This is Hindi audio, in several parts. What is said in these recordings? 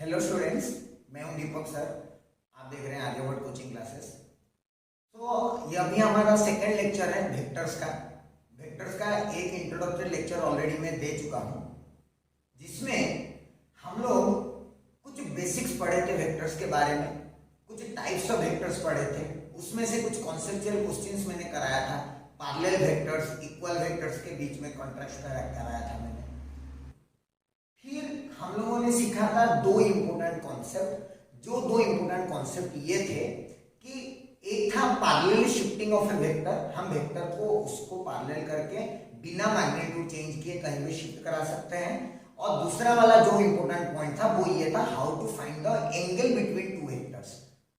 हेलो स्टूडेंट्स, मैं हूं दीपक सर। आप देख रहे हैं आर्यभट्ट कोचिंग क्लासेस। तो ये अभी हमारा सेकंड लेक्चर है वेक्टर्स का। वेक्टर्स का एक इंट्रोडक्टरी लेक्चर ऑलरेडी मैं दे चुका हूं, जिसमें हम लोग कुछ बेसिक्स पढ़े थे वेक्टर्स के बारे में, कुछ टाइप्स ऑफ वेक्टर्स पढ़े थे। उसमें से कुछ कॉन्सेप्चुअल क्वेश्चंस मैंने कराया था, पैरेलल वेक्टर्स, इक्वल वेक्टर्स के बीच में कॉन्ट्रास्ट कराया था मैंने। फिर हम लोगों ने सीखा था दो इंपोर्टेंट कॉन्सेप्ट। जो दो इंपोर्टेंट कॉन्सेप्ट ये थे कि एक था parallel shifting of A vector, हम वेक्टर को उसको पैरेलल करके बिना मैग्नीट्यूड चेंज किए कहीं भी शिफ्ट करा सकते हैं। और दूसरा वाला जो इंपोर्टेंट पॉइंट था वो ये था how to find the angle between two vectors.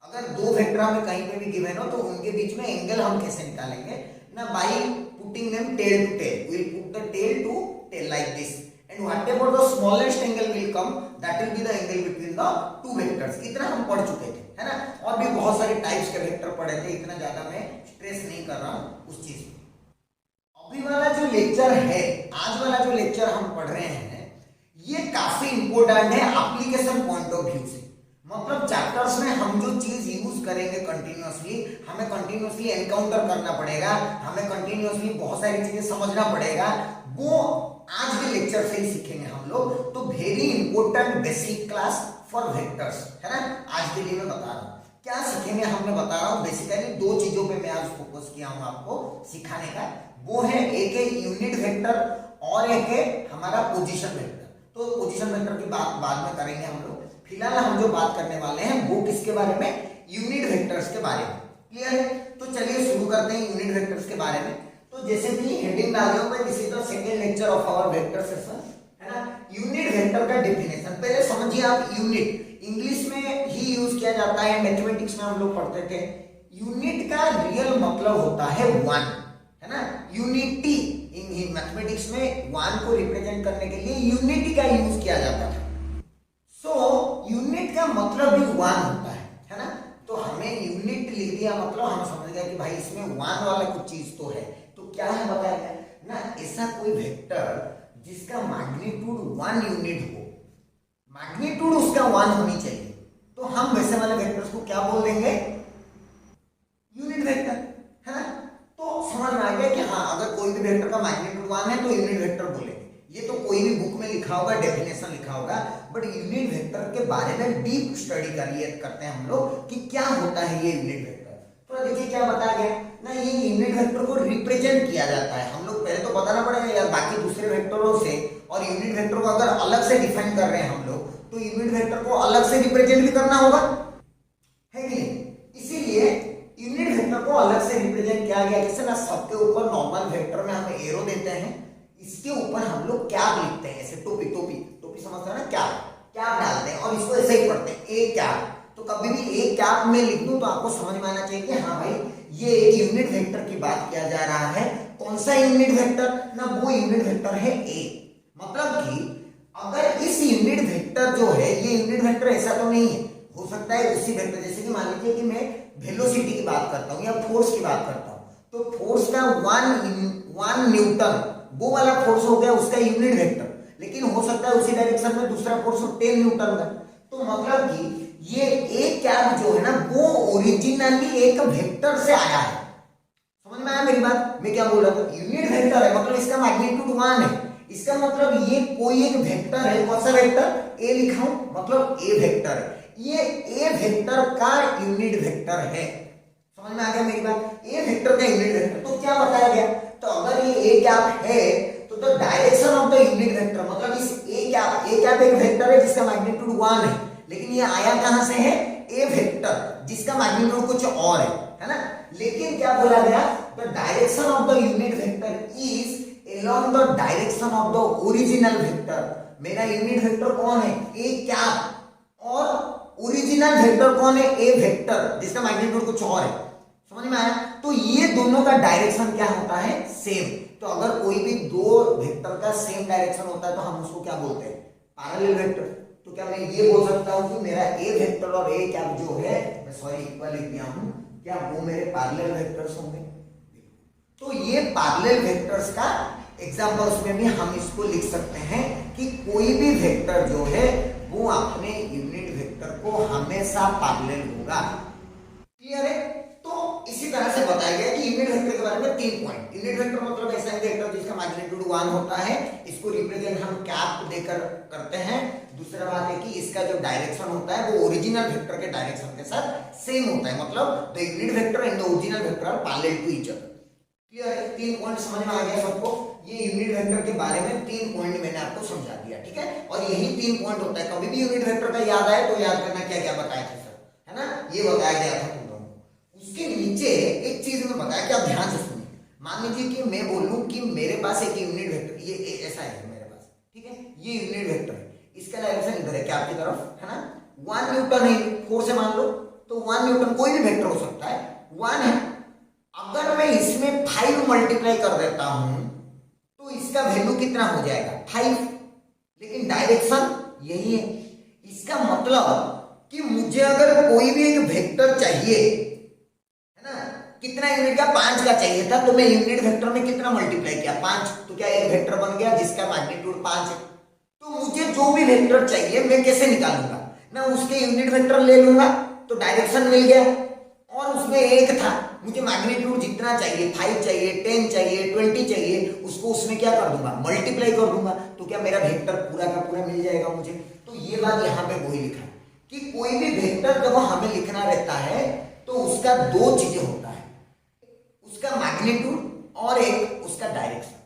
अगर दो वेक्टर हमें कहीं पे भी गिवन हो तो उनके बीच में एंगल हम कैसे निकालेंगे ना, by putting them tail to tail. We will put the tail to tail like this, and whatever the smallest angle will come, that will be the angle between the two vectors। इतना हम पढ़ चुके थे, है ना। और भी बहुत सारे टाइप्स के वेक्टर पढ़े थे, इतना ज्यादा मैं स्ट्रेस नहीं कर रहा हूं उस चीज पे। अभी वाला जो लेक्चर है, आज वाला जो लेक्चर हम पढ़ रहे हैं, ये काफी इंपॉर्टेंट है एप्लीकेशन पॉइंट ऑफ व्यू से। मतलब चैप्टर्स में हम जो चीज यूज करेंगे कंटिन्यूअसली, हमें कंटिन्यूअसली एनकाउंटर करना पड़ेगा, हमें कंटिन्यूअसली बहुत सारी चीजें समझना पड़ेगा, वो आज के लेक्चर से ही सीखेंगे हम लोग। तो very important basic class for vectors, है ना। आज के लिए मैं बता रहा हूँ क्या सीखेंगे, हमने बता रहा हूँ बेसिकली दो चीजों पे मैं आज फोकस किया हूँ आपको सिखाने का। वो है एक है यूनिट वेक्टर और एक है हमारा पोजीशन वेक्टर। तो पोजीशन वेक्टर की बात बाद में करेंगे हम लोग। फिलहाल हम जो बात करने वाले हैं वो किसके बारे में, यूनिट वेक्टर्स के बारे में। क्लियर है? तो चलिए शुरू करते हैं यूनिट वेक्टर्स के बारे में। तो जैसे कि हेडिंग डाल दिया मैं, this is the second lecture of our vector session, है ना। यूनिट वेक्टर का डेफिनेशन पहले समझिए आप। यूनिट इंग्लिश में ही यूज किया जाता है, मैथमेटिक्स में हम लोग पढ़ते थे। यूनिट का रियल मतलब होता है वन, है ना। यूनिटी इन मैथमेटिक्स में वन को रिप्रेजेंट करने के लिए यूनिटी का यूज किया जाता था। सो यूनिट का मतलब भी वन होता है ना। तो हमें यूनिट लिख दिया मतलब हम समझ गए कि भाई इसमें वन वाला कुछ चीज तो है। तो क्या है बताया गया ना, ऐसा कोई वेक्टर जिसका मैग्नीट्यूड वन यूनिट हो, मैग्नीट्यूड उसका वन होनी चाहिए, तो हम वैसे वाले वेक्टर्स को क्या बोल देंगे, यूनिट वेक्टर, है ना। तो समझ में आ गया कि हाँ, अगर कोई भी वेक्टर का मैग्नीट्यूड वन है तो यूनिट वेक्टर बोलेंगे। ये तो कोई भी बुक में लिखा होगा, डेफिनेशन लिखा होगा, बट यूनिट वेक्टर के बारे में डीप स्टडी करते हैं हम लोग कि क्या होता है ये यूनिट वेक्टर। तो देखिए क्या बताया गया ना, ये यूनिट वेक्टर को रिप्रेजेंट किया जाता है। हम लोग पहले तो बताना पड़ेगा यार बाकी दूसरे वेक्टरों से, और यूनिट वेक्टर को अगर अलग से डिफाइन कर रहे हैं हम लोग तो यूनिट वेक्टर को अलग से रिप्रेजेंट भी करना होगा, है कि नहीं। इसीलिए यूनिट वेक्टर को अलग से रिप्रेजेंट किया गया। जैसे ना सबके ऊपर नॉर्मल वेक्टर में हम एरो देते हैं, इसके ऊपर हम लोग कैप लिखते हैं, ऐसे टोपी टोपी टोपी समझते हैं ना, कैप डालते हैं और इसको ऐसे ही पढ़ते हैं ए कैप। तो कभी भी एक कैप में लिख दूं तो आपको समझ में आना चाहिए कि हाँ भाई ये एक यूनिट वेक्टर की बात किया जा रहा है। कौन सा यूनिट वेक्टर ना, वो यूनिट वेक्टर है ए। मतलब कि अगर इस यूनिट वेक्टर जो है, ये यूनिट वेक्टर ऐसा तो नहीं है, हो सकता है उसी वेक्टर, जैसे कि मान लीजिए कि मैं वेलोसिटी की बात करता हूँ या फोर्स की बात करता हूँ, तो फोर्स का वन न्यूटन वो वाला फोर्स हो गया उसका यूनिट वेक्टर, लेकिन हो सकता है उसी डायरेक्शन में दूसरा फोर्स हो 10 न्यूटन का। तो मतलब कि ये एक कैप जो है ना वो ओरिजिनली एक वेक्टर से आया है। समझ में आया मेरी बात, मैं क्या बोल रहा था, यूनिट वेक्टर है मतलब इसका मैग्नीट्यूड वन है। इसका मतलब ये कोई एक वेक्टर है। कौन सा वेक्टर, ए लिखा हूं मतलब ए वेक्टर है, ये ए वेक्टर का यूनिट वेक्टर है। समझ में आ गया मेरी बात, ए वेक्टर का यूनिट वेक्टर। तो क्या बताया गया, तो अगर ये ए कैप है तो the direction of the unit vector, मतलब इस ए कैप एक वेक्टर है जिसका मैग्नीट्यूड वन है, लेकिन ये आया कहां से है, ए वेक्टर जिसका मैग्नीट्यूड कुछ और है ना। लेकिन क्या बोला गया, the direction of the unit vector is along the direction of the original vector। मेरा यूनिट वेक्टर कौन है, ए कैप, और ओरिजिनल वेक्टर कौन है, ए वेक्टर जिसका मैग्नीट्यूड कुछ और है। समझ में आया। तो ये दोनों का डायरेक्शन क्या होता है, सेम। तो अगर कोई भी दो वेक्टर का सेम डायरेक्शन होता है तो हम उसको क्या बोलते हैं, पैरेलल वेक्टर। तो क्या मैं ये बोल सकता हूं कि मेरा ए वेक्टर और ए कैप जो है, मैं सॉरी इक्वल लिख दिया हूं, क्या वो मेरे पैरेलल वेक्टर्स होंगे। तो ये पैरेलल वेक्टर्स का एग्जांपल्स में भी हम इसको लिख सकते हैं कि कोई भी वेक्टर जो है वो अपने यूनिट वेक्टर को हमेशा पैरेलल होगा। क्लियर है? तो इसी तरह से बताया गया कि यूनिट वेक्टर के बारे में 3 पॉइंट। यूनिट वेक्टर मतलब ऐसा वेक्टर जिसका मैग्नीट्यूड 1 होता है, इसको रिप्रेजेंट हम कैप देकर करते हैं। दूसरा बात है कि इसका जो डायरेक्शन होता है वो ओरिजिनल वेक्टर के डायरेक्शन के साथ सेम होता है, मतलब the unit vector and the original vector are parallel to each other. Clear है? 3 पॉइंट समझ में आ गया सबको? ये यूनिट वेक्टर के बारे में 3 पॉइंट मैंने आपको समझा दिया, ठीक है? और यही 3 पॉइंट होता है। कभी भी यूनिट वेक्टर का याद आए तो याद करना क्या क्या बताया था सर, है ना? ये बताया गया था। उसके नीचे एक चीज में बताया कि आप ध्यान से सुनिए। मान लीजिए कि मैं बोलूं कि मेरे पास एक यूनिट वेक्टर, ये ऐसा है मेरे पास, ठीक है? ये यूनिट वेक्टर है, इसका डायरेक्शन इधर है, क्या आपकी तरफ, है ना? 1 न्यूटन है, 4 से मान लो तो 1 न्यूटन, कोई भी वेक्टर हो सकता है, 1 है। अगर मैं इसमें 5 मल्टीप्लाई कर देता हूं तो इसका वैल्यू कितना हो जाएगा, 5। लेकिन डायरेक्शन यही है। इसका मतलब कि मुझे अगर कोई भी एक वेक्टर चाहिए, कितना यूनिट का, 5 का चाहिए था, तो मैं यूनिट वेक्टर में कितना मल्टीप्लाई किया, 5, तो क्या एक वेक्टर बन गया जिसका मैग्नीट्यूड 5 है। तो मुझे जो भी वेक्टर चाहिए मैं कैसे निकालूंगा ना, उसके यूनिट वेक्टर ले लूंगा तो डायरेक्शन मिल गया, और उसमें 1 था, मुझे मैग्नीट्यूड जितना चाहिए, 5 चाहिए, 10 चाहिए, 20 चाहिए, उसको उसमें क्या कर दूंगा, मल्टीप्लाई कर दूंगा, तो क्या मेरा वेक्टर पूरा का पूरा मिल जाएगा मुझे। तो ये बात यहाँ पे वही लिखा कि कोई भी वेक्टर जब हमें लिखना रहता है तो उसका 2 चीजें होता है, उसका मैग्नीट्यूड और एक उसका डायरेक्शन।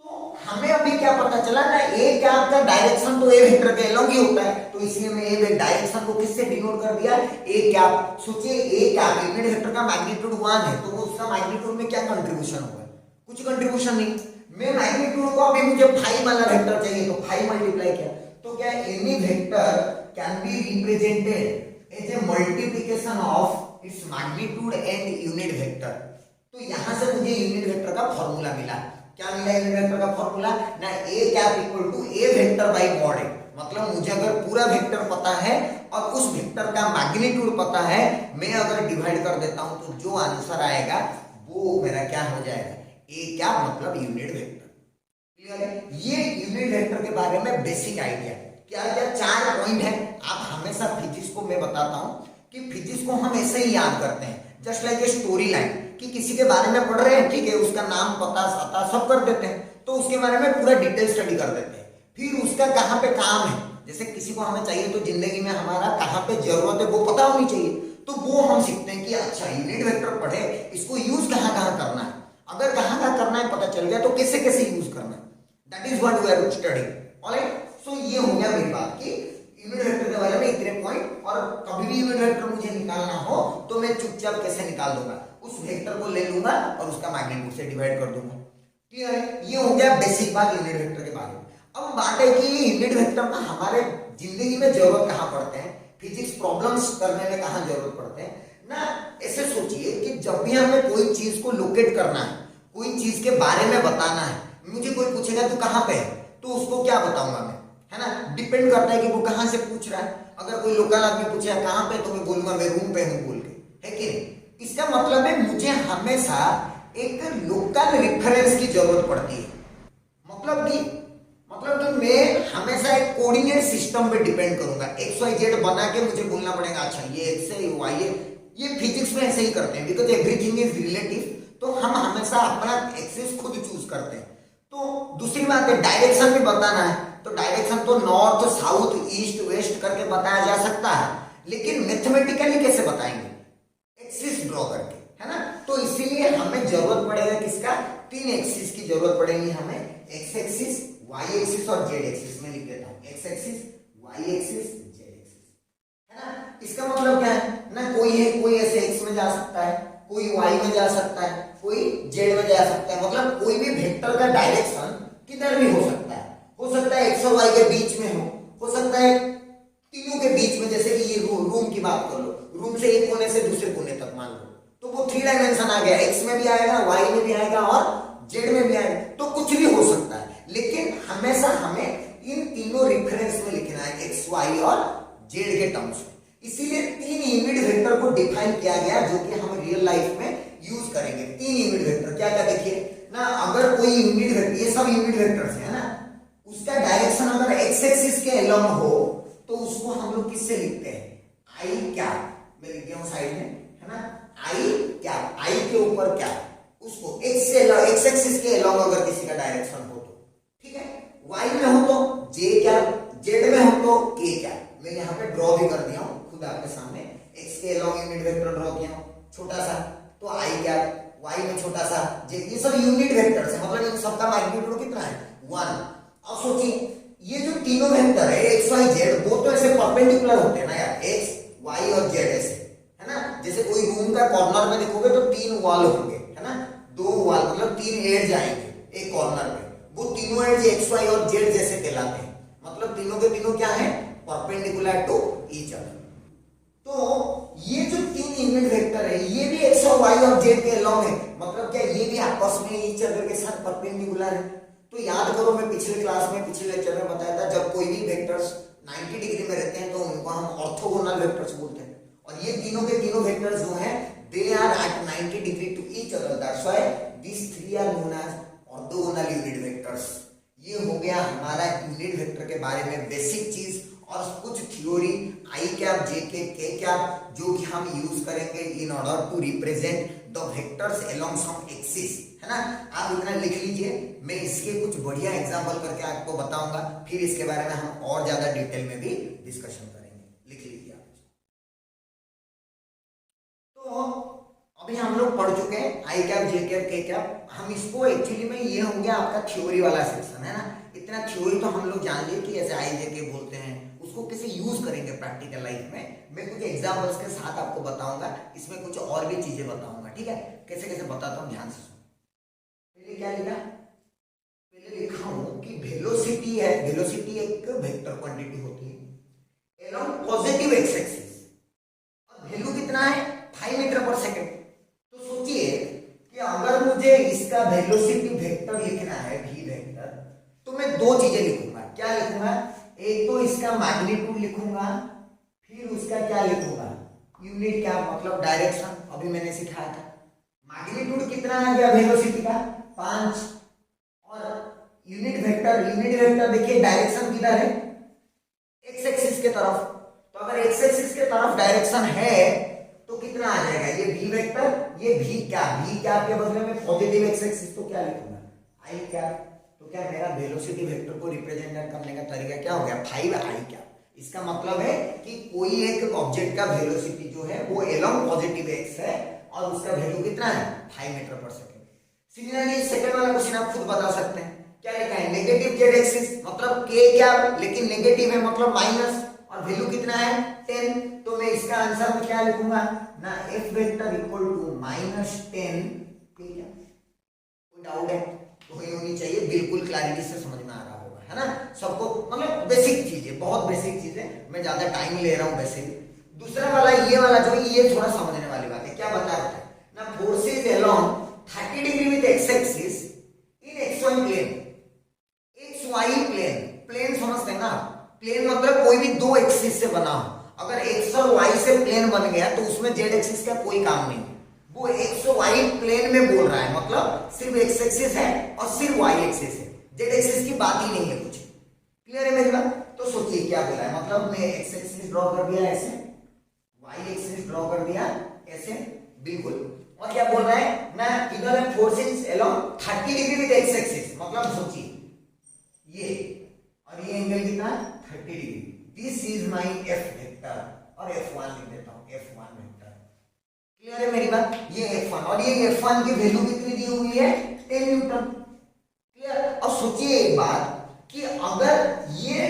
तो हमें अभी क्या पता चला ना, ए कैप का डायरेक्शन तो ए वेक्टर के अलॉन्ग ही होता है, तो इसलिए मैं ए डायरेक्शन को किससे डिनोट कर दिया, ए कैप। सोचिए ए कैप यूनिट वेक्टर का मैग्नीट्यूड 1 है, तो उसका मैग्नीट्यूड में क्या कंट्रीब्यूशन होगा, कुछ कंट्रीब्यूशन नहीं। मैं मैग्नीट्यूड को अभी मुझे 5 वाला वेक्टर चाहिए तो 5 मल्टीप्लाई किया, तो क्या any vector can be represented as a multiplication of its magnitude and unit vector. तो यहां से मुझे यूनिट वेक्टर का फॉर्मूला मिला। क्या मिला यूनिट वेक्टर का फॉर्मूला ना, A cap equal to A vector by mod A. मतलब मुझे अगर पूरा वेक्टर पता है और उस वेक्टर का मैग्नीट्यूड पता है, मैं अगर डिवाइड कर देता हूं तो जो आंसर आएगा वो मेरा क्या हो जाएगा, ए कैप मतलब यूनिट वेक्टर। क्लियर है? ये यूनिट वेक्टर के बारे में बेसिक आइडिया। क्या क्या 4 पॉइंट है। आप हमेशा फिजिक्स को मैं बताता हूं कि फिजिक्स को हम ऐसे ही याद करते हैं, just like a story line, कि किसी के बारे में पढ़ रहे हैं, ठीक है, उसका नाम पता आता सब कर देते हैं, तो उसके बारे में पूरा डिटेल स्टडी कर देते हैं। फिर उसका कहाँ पे काम है, जैसे किसी को हमें चाहिए तो जिंदगी में हमारा कहाँ पे जरूरत है वो पता होनी चाहिए, तो वो हम सीखते हैं कि अच्छा यूनिट वेक्टर पढ़े, इसको यूज कहाँ कहाँ करना है, अगर कहाँ कहाँ करना है पता चल गया तो कैसे कैसे यूज करना है, that is what we are study. Alright, so ये हो गया मेरी बात की यूनिट वेक्टर के बारे में इतने पॉइंट। और कभी भी यूनिट वेक्टर मुझे निकालना हो तो मैं चुपचाप कैसे निकाल दूंगा, उस वेक्टर को ले लूंगा और उसका मैग्नीट्यूड से डिवाइड कर दूंगा। क्लियर है? ये हो गया बेसिक बात यूनिट वेक्टर के बारे में। अब बात है कि यूनिट वेक्टर का हमारे जिंदगी में जरूरत कहाँ पड़ते हैं, फिजिक्स प्रॉब्लम्स करने में कहाँ जरूरत पड़ते हैं ना। ऐसे सोचिए कि जब भी हमें कोई चीज को लोकेट करना है, कोई चीज के बारे में बताना है, मुझे कोई पूछेगा तू कहाँ पे है, तो उसको क्या बताऊंगा मैं, है ना, डिपेंड करता है कि वो कहाँ से पूछ रहा है। अगर कोई लोकल आदमी पूछेगा कहाँ पे, तो मैं बोलूंगा मैं रूम पे हूँ बोल के, है कि नहीं। इसका मतलब है मुझे हमेशा एक लोकल रेफरेंस की जरूरत पड़ती है। मतलब कि मैं हमेशा एक कोऑर्डिनेट सिस्टम पे डिपेंड करूंगा, एक्स वाई जेड बना के मुझे बोलना पड़ेगा अच्छा ये एक्स है ये वाई है। ये फिजिक्स में ऐसे ही करते हैं, बिकॉज एवरीथिंग इज रिलेटिव, तो हम हमेशा अपना एक्सिस खुद चूज करते हैं। तो दूसरी बात है डायरेक्शन भी बताना है, तो डायरेक्शन तो नॉर्थ साउथ ईस्ट वेस्ट करके बताया जा सकता है, लेकिन मैथमेटिकली कैसे बताएंगे, एक्सिस ड्रॉ करके, है ना। तो इसीलिए हमें जरूरत पड़ेगा किसका, 3 एक्सिस की जरूरत पड़ेगी हमें, एक्स एक्सिस वाई एक्सिस और जेड एक्सिस में लिख देता हूं, x axis y axis z axis, है ना। इसका मतलब क्या है ना, कोई ऐसे एक्स में जा सकता है, कोई वाई में जा सकता है, कोई जेड में जा सकता है, मतलब कोई भी वेक्टर का डायरेक्शन किधर भी हो सकता है एक्स और वाई के बीच में हो सकता है तीनों के बीच में, जैसे कि ये रूम की बात कर लो, रूम से एक कोने से दूसरे कोने तक मान लो, तो वो 3 डायमेंशन आ गया, एक्स में भी आएगा, वाई में भी आएगा और जेड में भी आएगा, तो कुछ भी हो सकता है। लेकिन हमेशा हमें इन तीनों रेफरेंस में लिखना है, एक्स वाई और जेड के टर्म्स में। इसीलिए 3 यूनिट वेक्टर को डिफाइन किया गया, जो कि हम रियल लाइफ में यूज करेंगे। 3 यूनिट वेक्टर क्या क्या देखिए ना, अगर कोई यूनिट वेक्टर, ये सब यूनिट वेक्टर्स है ना, उसका डायरेक्शन अगर एक्स एक्सिस के अलॉन्ग हो तो उसको हम लोग किससे लिखते हैं, आई कैप मैं लिख दिया हूं साइड में, है ना, आई कैप, आई के ऊपर कैप, उसको एक्स से एक्स एक्सिस के अलोंग अगर किसी का डायरेक्शन हो तो ठीक है, वाई में हो तो जे कैप, जेड में हो तो के कैप। मैं यहाँ पे ड्रॉ भी कर दिया हूँ खुद आपके सामने, एक्स के अलोंग यूनिट वेक्टर ड्रॉ किया हूँ छोटा सा, तो आई कैप, वाई में छोटा सा जे, ये सब यूनिट वेक्टर्स है, मतलब इन सबका मैग्नीट्यूड कितना है 1। अब सोचिए ये जो तीनों वेक्टर है एक्स वाई जेड वो तो ऐसे परपेंडिकुलर होते हैं ना यार, एक्स वाई और जेड ऐसे, है ना, जैसे कोई रूम का कॉर्नर में देखोगे तो 3 वॉल होंगे, है ना, 2 वॉल मतलब 3 एड्ज आएंगे एक कॉर्नर में, वो तीनों एड्ज एक्स वाई और जेड जैसे कहलाते हैं, मतलब तीनों के तीनों क्या है परपेंडिकुलर टू ईच अदर। तो ये जो 3 यूनिट वेक्टर है ये भी एक्स और वाई और जेड के अलोंग है, मतलब क्या ये भी आपस में ईच अदर के साथ परपेंडिकुलर है। तो याद करो मैं पिछले क्लास में पिछले लेक्चर में बताया था जब कोई भी वेक्टर्स 90 डिग्री में रहते हैं तो उनको हम ऑर्थोगोनल वेक्टर्स बोलते हैं, और ये तीनों के तीनों वेक्टर्स जो हैं they are at 90 degree to each other, that's why this 3 are known as orthogonal unit vectors. ये हो गया हमारा यूनिट वेक्टर के बारे में बेसिक चीज, और कुछ थ्योरी आई कैप जे के कैप जो कि हम यूज करेंगे in order to represent the vectors along some axis, है ना। आप इतना लिख लीजिए, मैं इसके कुछ बढ़िया एग्जांपल करके आपको बताऊंगा, फिर इसके बारे में हम और ज्यादा डिटेल में भी डिस्कशन करेंगे, लिख लीजिए आप। तो अभी हम लोग पढ़ चुके हैं आई कैप जे कैप के कैप, हम इसको एक्चुअली में ये हो गया आपका थ्योरी वाला सेक्शन, है ना। इतना थ्योरी तो हम लोग जान लिए कि ऐसे आई जे के बोलते हैं, उसको कैसे यूज करेंगे प्रैक्टिकल लाइफ में, मैं कुछ एग्जांपल्स के साथ आपको बताऊंगा, इसमें कुछ और भी चीजें बताऊंगा, ठीक है, कैसे कैसे बताता हूँ ध्यान से सुनो। पहले क्या लिखा, पहले लिखा हूं कि वेलोसिटी है, वेलोसिटी एक वेक्टर क्वांटिटी होती है अलोंग पॉजिटिव एक्स एक्सिस, और वैल्यू कितना है 5 मीटर पर सेकंड। तो सोचिए कि अगर मुझे इसका वेलोसिटी वेक्टर लिखना है v वेक्टर, तो मैं 2 चीजें लिखूंगा, क्या लिखूंगा, एक तो इसका मैग्नीट्यूड लिखूंगा, फिर उसका क्या लिखूंगा यूनिट क्या मतलब डायरेक्शन, अभी मैंने सिखाया था। मैग्नीट्यूड कितना आ गया वेलोसिटी का 5, और यूनिट वेक्टर देखिए डायरेक्शन किधर है एक्स एक्सिस के तरफ, तो अगर एक्स एक्सिस के तरफ डायरेक्शन है तो कितना आ जाएगा ये v वेक्टर, ये v क्या के बदले में पॉजिटिव एक्स एक्सिस, तो क्या लिखूंगा आई क्या, तो क्या मेरा वेलोसिटी वेक्टर को रिप्रेजेंट करने का तरीका क्या हो गया 5 आई क्या। इसका मतलब है कि कोई एक ऑब्जेक्ट का वेलोसिटी जो है वो अलोंग पॉजिटिव एक्स है और उसका वैल्यू कितना है 5 मीटर पर सेकंड। सिमिलरली सेकंड वाला क्वेश्चन आप खुद बता सकते हैं, क्या लिखा है नेगेटिव जेड एक्सिस, मतलब के क्या लेकिन नेगेटिव है मतलब माइनस, और वैल्यू कितना है 10, तो मैं इसका आंसर में क्या लिखूंगा ना एफ वेक्टर इक्वल टू -10 के क्या। कोई डाउट है तो ये होनी चाहिए, बिल्कुल क्लैरिटी से समझ में आ रहा होगा, है ना सबको, मतलब बेसिक चीजें, बहुत बेसिक चीजें, मैं ज्यादा टाइम ले रहा हूं वैसे भी। दूसरा वाला ये वाला जो ये थोड़ा समझने वाली बात है, क्या बता रहा है ना forces along 30 degree with x axis in x y plane, x y plane, plane समझते हैं ना, प्लेन मतलब कोई भी 2 एक्सिस से बना हो, अगर एक्स और वाई से प्लेन बन गया तो उसमें जेड एक्सिस का कोई काम नहीं, वो एक्स और वाई प्लेन में बोल रहा है, मतलब सिर्फ एक्स एक्सिस है और सिर्फ वाई एक्सिस है, जेड एक्सिस की बात ही नहीं है कुछ। क्लियर है मेरी बात? तो सोचिए क्या बोला है, मतलब मैं एक्स एक्सिस ड्रॉ कर दिया ऐसे, वाई एक्सिस ड्रॉ कर दिया ऐसे, बिल्कुल, और क्या बोल रहा है ना इधर है forces along 30 degree with x axis, मतलब सोचिए ये और ये एंगल कितना 30 degree, this is my F vector, और f1 लिख देता हूं f1 वेक्टर। क्लियर है मेरी बात? ये f1 और ये f1 की वैल्यू कितनी दी हुई है 10 न्यूटन। क्लियर? अब सोचिए एक बात कि अगर ये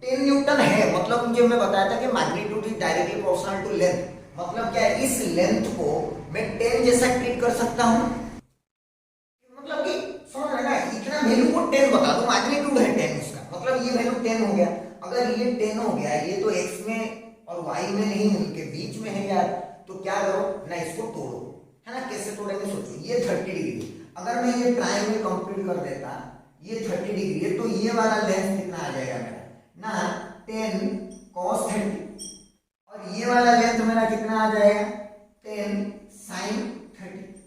10 न्यूटन है, मतलब मुझे मैं बताया था कि magnitude is directly proportional to length, मतलब क्या इस लेंथ को मैं 10 जैसा ट्रीट कर सकता हूं, मतलब कि समझ रहे ना, इतना वैल्यू को 10 बता दो, मैग्नीट्यूड है 10 उसका, मतलब ये वैल्यू 10 हो गया। अगर ये 10 हो गया, ये तो x में और y में नहीं उनके बीच में है यार, तो क्या करो ना इसको तोड़ो, है ना, कैसे तोड़ेंगे सोचो, ये 30 डिग्री, अगर मैं ये ट्रायंगल कंप्लीट कर देता, ये 30 डिग्री है, तो ये वाला लेंथ कितना आ जाएगा मेरा ना 10 cos 30, और ये वाला लेंथ मेरा कितना आ जाएगा 10 sin 30।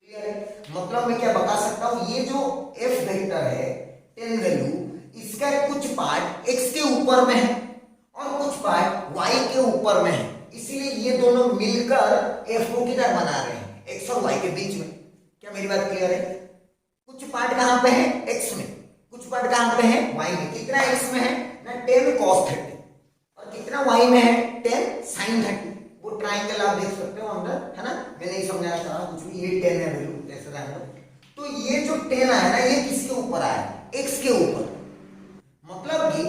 क्लियर है? मतलब मैं क्या बता सकता हूं, ये जो f वेक्टर है 10 वैल्यू, इसका कुछ पार्ट x के ऊपर में है और कुछ पार्ट y के ऊपर में है, दोनों मिलकर एफ को किधर बना रहे हैं, एक्स और वाई के बीच में। क्या मेरी बात क्लियर है? कुछ पार्ट कहां पे है, एक्स में, कुछ पार्ट कहां पे है, वाई में। कितना एक्स में है ना, 10 cos 30, और कितना वाई में है, 10 sin 30। वो ट्राइंगल आप देख सकते हो अंदर, है ना, मैं नहीं समझा रहा कुछ भी, ये 10 है वैल्यू ऐसा है। तो ये जो 10 आया ना, ये किसके ऊपर आया, एक्स के ऊपर। मतलब कि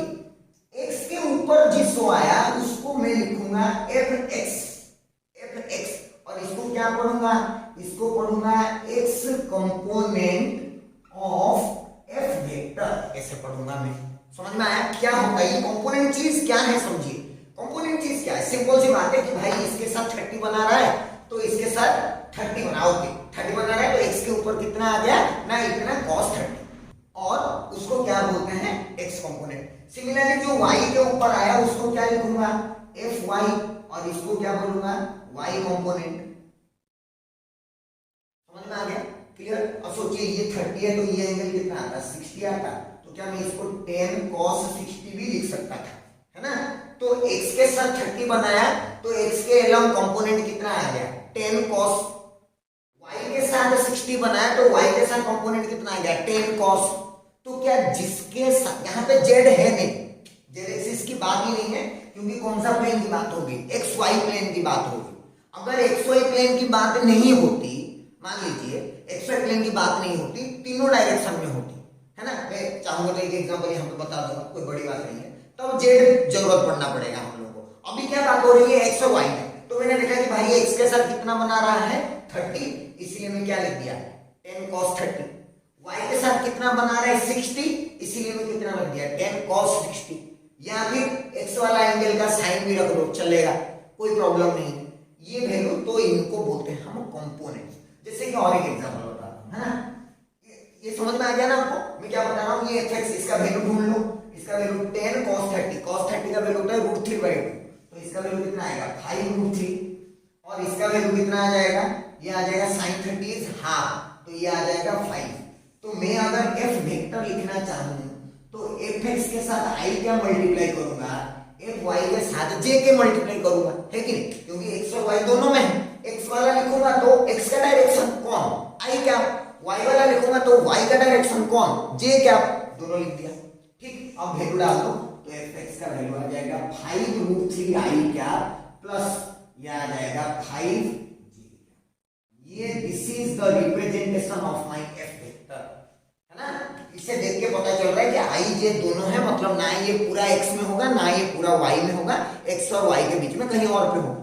एक्स के ऊपर जिसको आया उसको मैं लिखूंगा एफ एक्स, और इसको क्या पढ़ूंगा, इसको पढ़ूंगा x component of F vector, ऐसे पढ़ूंगा मैं। समझ में आया क्या होता है? ये कंपोनेंट चीज क्या है, समझिए। कंपोनेंट चीज क्या है, सिंपल सी बात है कि भाई इसके साथ 30 बना रहा है तो इसके साथ 30 बनाओ, 30 बना रहा है तो एक्स के ऊपर कितना आ गया ना, इतना cos 30, और उसको क्या बोलते हैं, एक्स कंपोनेंट। सिमिलरली जो y के ऊपर आया उसको क्या लिखूंगा, एफ वाई, और इसको क्या बोलूंगा, y कंपोनेंट। समझ में आ गया, क्लियर? अब सोचिए ये 30 है तो ये एंगल कितना आता, 60 आता, तो क्या मैं इसको 10 cos 60 भी लिख सकता था, है ना। तो x के साथ 30 बनाया तो x के एलॉन्ग कंपोनेंट कितना आ गया, 10 cos। y के साथ 60 बनाया तो y के साथ कंपोनेंट कितना आ गया, 10 cos। तो क्या जिसके साथ, यहाँ पे z है नहीं, z एक्सिस की बात ही नहीं है, क्योंकि कौन सा प्लेन की बात होगी, एक्स वाई प्लेन की बात होगी। अगर एक्स वाई प्लेन की बात नहीं होती, मान लीजिए एक्स वाई प्लेन की बात नहीं होती, तीनों डायरेक्शन में होती, है ना। मैं चाहूंगा तो एक एग्जांपल यहाँ पे बता दूंगा, कोई बड़ी बात नहीं है, तब जेड जरूरत पड़ना पड़ेगा हम लोगों को। अभी क्या बात हो रही है, एक्स और वाई में, तो मैंने देखा कि भाई एक्स के साथ कितना बना रहा है, 30, इसलिए मैं क्या लिख दिया, 10 cos 30। वाई के साथ कितना बना रहा है, 60, इसीलिए मैं कितना रख दिया, 10 cos 60। या फिर एक्स वाला एंगल का साइन भी रख लो, चलेगा, कोई प्रॉब्लम नहीं है। ये वैल्यू तो इनको बोलते हैं हम कंपोनेंट्स। जैसे कि और एक एग्जांपल बताता हूं, है ना। ये समझ में आ गया ना आपको, मैं क्या बता रहा हूं, ये एफ इसका वैल्यू ढूंढ लो, इसका वैल्यू 10 cos 30, cos 30 का वैल्यू होता है √3/2, तो इसका वैल्यू कितना आएगा, 5√3, और इसका वैल्यू कितना आ जाएगा, ये आ जाएगा sin 30 इज हाफ, तो ये आ जाएगा 5। तो मैं अगर एफ वेक्टर लिखना चाहूं तो एफ एक्स के साथ आई क्या मल्टीप्लाई करूंगा, एफ वाई के साथ जे के मल्टीप्लाई करूंगा, है कि नहीं, क्योंकि एक्स और वाई दोनों में है। एक्स वाला लिखूंगा तो एक्स का डायरेक्शन कौन, आई क्या, वाई वाला लिखूंगा तो वाई का डायरेक्शन कौन, जे क्या, दोनों लिख दिया। ठीक, अब वैल्यू डाल दो तो एफ एक्स का वैल्यू आ जाएगा 5√3 आई क्या प्लस ये आ जाएगा 5 जे। ये this is the representation of my F vector, है ना। इससे देख के पता चल रहा है कि आई जे दोनों है, मतलब ना ये पूरा एक्स में होगा ना ये पूरा वाई में होगा, एक्स और वाई के बीच में कहीं और पे होगा।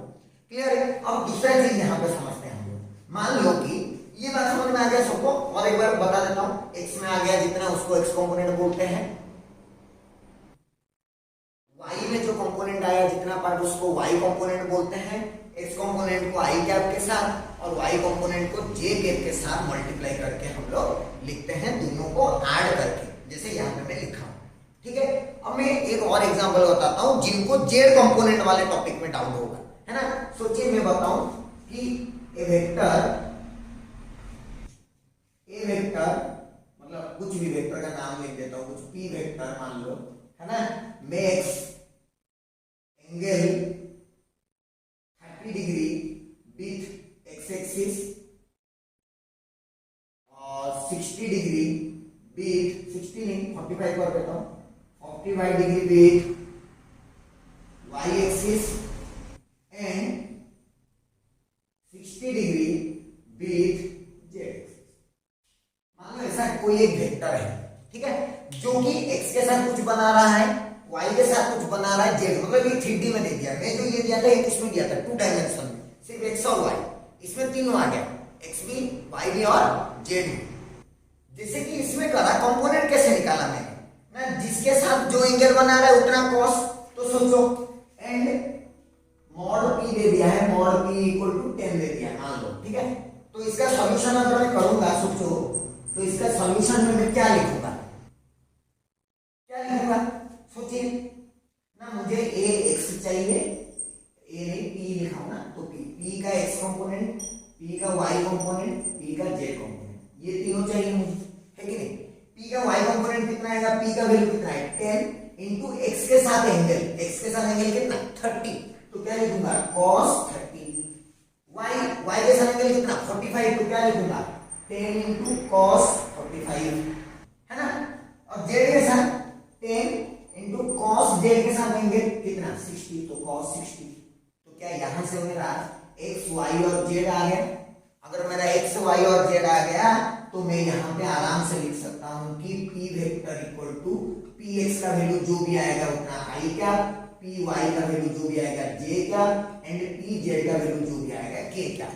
क्लियर है? अब दूसरा चीज यहाँ पे समझते हैं हम लोग। मान लो कि ये बात समझ में आ गया सबको, और एक बार बता देता हूँ, एक्स में आ गया जितना उसको एक्स कंपोनेंट बोलते हैं, वाई में जो कंपोनेंट आया जितना पार्ट उसको वाई कंपोनेंट बोलते हैं, एक्स कंपोनेंट को आई कैप के साथ और वाई कंपोनेंट को जे कैप के साथ मल्टीप्लाई करके हम लोग लिखते हैं, दोनों को ऐड करके, जैसे यहाँ पे मैं लिखा हूं। ठीक है, अब मैं एक और एग्जांपल बताता हूं जिनको जेड कंपोनेंट वाले टॉपिक में डाउट होगा, है ना। सोचिए मैं बताऊं कि ए वेक्टर मतलब कुछ भी वेक्टर का नाम लिख देता हूं, कुछ पी वेक्टर मान लो, है ना, makes angle 30 degree with x axis और 60 डिग्री विथ 60 नहीं 45 कर देता हूं, 45 degree with y axis and 60 degree with z axis. मान लो ऐसा कोई एक वेक्टर है, ठीक है, जो कि एक्स के साथ कुछ बना रहा है, वाई के साथ कुछ बना रहा है, जेड, मतलब ये 3D में दे दिया। मैं जो ये दिया था एक इसमें दिया था 2 डायमेंशन में, सिर्फ एक्स और वाई, इसमें तीनों आ गया, एक्स भी, वाई भी और जेड भी। जैसे कि इसमें करा कंपोनेंट कैसे निकाला मैंने ना, जिसके साथ जो एंगल बना रहा है उतना कॉस, तो सोचो एंड मॉड पी दे दिया है, मॉड पी इक्वल टू 10 दे दिया मान लो, ठीक है। तो इसका सॉल्यूशन अगर मैं करूंगा, सोचो तो इसका सॉल्यूशन में मैं क्या लिखूंगा, क्या लिखूंगा, सोचिए ना, मुझे ए एक्स चाहिए, ए नहीं पी लिखा ना, तो पी का एक्स कंपोनेंट, पी का वाई कंपोनेंट, पी का जेड कंपोनेंट, ये तीनों चाहिए मुझे, है कि नहीं। पी का वाई कंपोनेंट कितना आएगा, पी का वैल्यू कितना है 10 इंटू एक्स के साथ एंगल, एक्स के साथ एंगल कितना 30, तो क्या लिखूंगा cos 30 y के साथ एंगल कितना 45, तो क्या लिखूंगा 10 इंटू कॉस 45, है ना। और z के साथ 10 इंटू कॉस z के साथ एंगल कितना 60, तो कॉस 60। तो क्या यहां से मेरा x y और z आ गया। अगर मेरा x y और z आ गया तो मैं यहाँ पे आराम से लिख सकता हूँ कि p vector equal to px का वैल्यू जो भी आएगा उतना i का, py का वैल्यू जो भी आएगा j का, एंड pz का वैल्यू जो भी आएगा k का।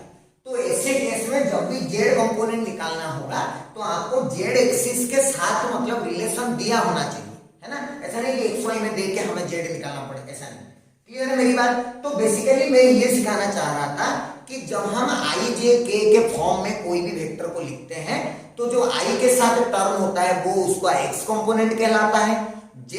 तो ऐसे केस में जब भी z कंपोनेंट निकालना होगा तो आपको z एक्सिस के साथ मतलब रिलेशन दिया होना चाहिए, है ना। ऐसा नहीं कि xy में देख के हमें z निकालना पड़े, ऐसा नहीं। क्लियर है मेरी बात। तो बेसिकली मैं ये सिखाना चाह रहा था कि जब हम i j k के फॉर्म में कोई भी वेक्टर को लिखते हैं तो जो i के साथ टर्म होता है वो उसका x कंपोनेंट कहलाता है, j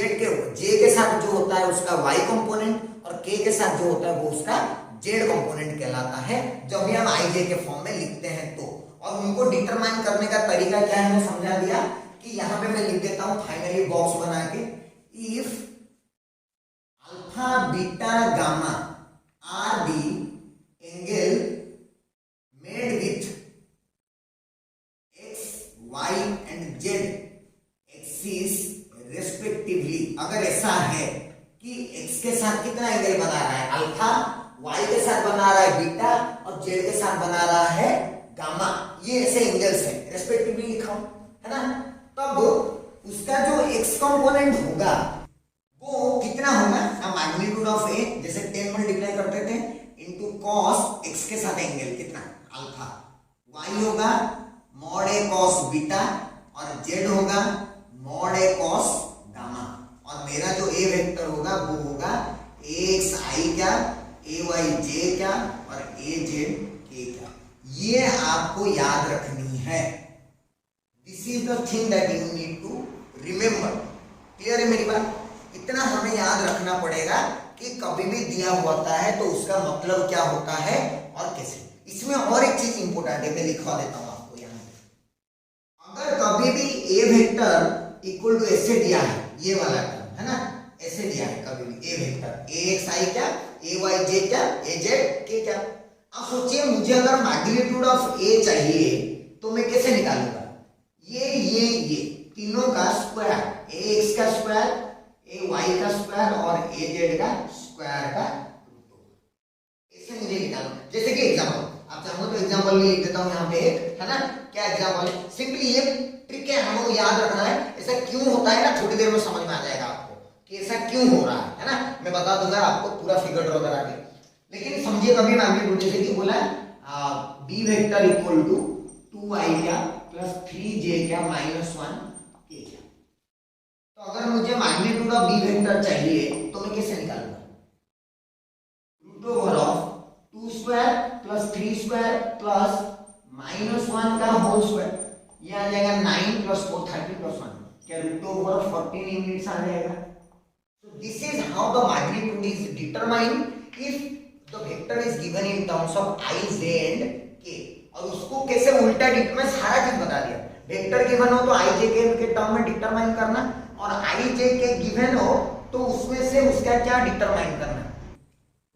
के साथ जो होता है उसका y कंपोनेंट, और k के साथ जो होता है वो उसका z कंपोनेंट कहलाता है जब भी हम i j के फॉर्म में लिखते हैं तो। और उनको डिटरमाइन करने का तरीका क्या है मैं समझा दिया कि यहाँ पे मैं लिख देता हूँ फाइनली बॉक्स बना के, if alpha beta gamma are the angle made with x y and z axis respectively. अगर ऐसा है कि x के साथ कितना एंगल बना रहा है अल्फा, y के साथ बना रहा है बीटा और z के साथ बना रहा है गामा, ये ऐसे एंगल्स हैं, रेस्पेक्टिवली लिखा हूं, है ना। तब उसका जो x कंपोनेंट होगा वो कितना होगा ना, मैग्नीट्यूड ऑफ a, जैसे 10 मल्टीप्लाई करते थे इनटू cos x के साथ एंगल कितना अल्फा, y होगा मॉड a cos बीटा और z होगा मॉड a cos गामा, और मेरा जो a वेक्टर होगा वो होगा axi क्या, ayj क्या और azk क्या। ये आपको याद रखनी है। This is the thing that you need to remember. Clear है मेरी बात। इतना हमें याद रखना पड़ेगा कि कभी भी दिया होता है तो उसका मतलब क्या होता है और कैसे। इसमें और एक चीज इंपोर्टेंट है, मैं लिखवा देता हूं आपको यहाँ पे। अगर कभी भी a वेक्टर इक्वल टू ऐसे दिया है, ये वाला टर्म है ना, ऐसे दिया है कभी भी a वेक्टर axi क्या, ayj क्या, azk क्या। अब सोचिए मुझे अगर मैग्नीट्यूड ऑफ a चाहिए तो मैं कैसे निकालूंगा, ये तीनों का स्क्वायर, ax का स्क्वायर, ay का स्क्वायर और az का स्क्वायर का ऐसे मुझे निकालना। जैसे कि एग्जांपल आप चाहो तो एग्जांपल भी लिख देता हूं यहाँ पे एक, है ना। क्या एग्जांपल, सिंपली ये ट्रिक है, हमको याद रखना है। ऐसा क्यों होता है ना, थोड़ी देर में समझ में आ जाएगा आपको कि ऐसा क्यों हो रहा है ना। मैं बता दूंगा आपको पूरा फिगर ड्रॉ करा के, लेकिन समझिए कभी मैग्नीट्यूड, जैसे कि बोला b vector equal to 2i क्या प्लस 3j क्या माइनस 1 k क्या। तो अगर मुझे मैग्नीट्यूड ऑफ b वेक्टर चाहिए तो मैं कैसे निकालूंगा, root over of 2 square plus 3 square plus minus 1 का होल स्क्वायर, ये आ जाएगा 9 प्लस 4 30 प्लस 1 क्या रूट ओवर ऑफ 14 यूनिट्स आ जाएगा। So this is how the magnitude is determined if the vector is given in terms of I, J and K। और उसको कैसे उल्टा में सारा चीज बता दिया। वेक्टर गिवन हो तो I, J, K के टर्म में डिटरमाइन करना, और I, J, K गिवन हो तो उसमें से उसका क्या डिटरमाइन करना,